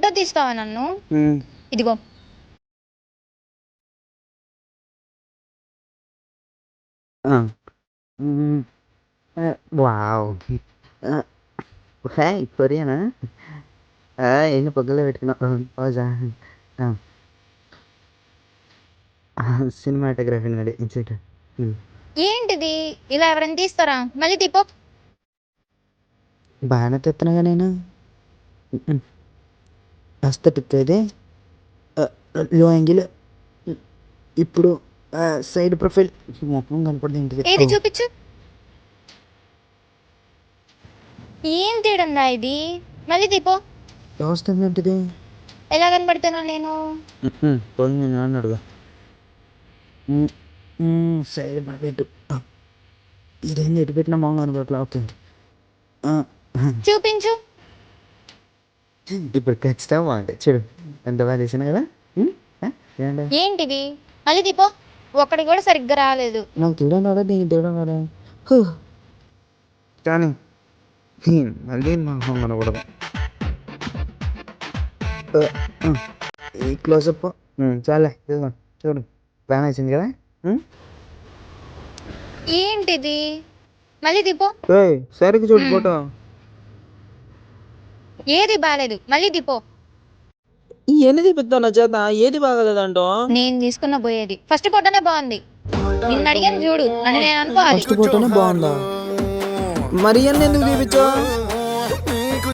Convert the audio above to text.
Photo తీస్తావా నన్ను? ఇదిగో. Wow! Hi కొరియానా? ఏంటి పొగ్గలో పెట్టుకున్నావు పోజా? సినిమాటోగ్రఫీ నడి ఇన్సెట్. ఏంటిది? ఇలా ఎవరైనా తీస్తారా? మళ్ళీ తీపో. బాగానే తెస్తున్నాగా నేను. అస్థెటిక్ ఇది లో యాంగిల్. ఇప్పుడు సైడ్ ప్రొఫైల్ మొత్తం కనపడింది ఏంటిది? ఏది చూపించు. ఏం తీయడందా ఇది? మళ్ళీ తీపో. వస్తుంది ఏంటిది? ఎలా కనబడుతున్నా నేను? పోయి నేను అడుగు. సైడ్ పెట్టు. ఇదేంటి ఎటు పెట్టినా బాగా కనపడట్లా. ఓకే చూపించు. ఇప్పుడు ఖచ్చితంగా బాగుంటాయి చూడు. ఎంత బాగా తీసిన కదా. ఏంటిది? మళ్ళీ తీపో. ఒక్కడి కూడా సరిగ్గా రాలేదు. నాకు తీయడం రాదా, నీకు తీయడం రాదా? కానీ మళ్ళీ మాకు కనకూడదు. ఈ క్లోజప్ చాలే చూడు. ప్లాన్ వేసింది కదా. ఏంటిది? మళ్ళీ తీపో. సరిగ్గా చూడు ఫోటో. ఏది బాలేదు? మళ్ళీ తీపో. ఎన్ని తీపిస్తావు నా చేత? ఏది బాగలేదంటో? నేను తీసుకున్న పోయేది ఫస్ట్ ఫోటోనే బాగుంది. నిన్ను అడిగాను చూడు, నన్ను నేను అనుకోవాలి. ఫస్ట్ ఫోటోనే బాగుందా? మరి ఎందుకు తీపిచ్చా?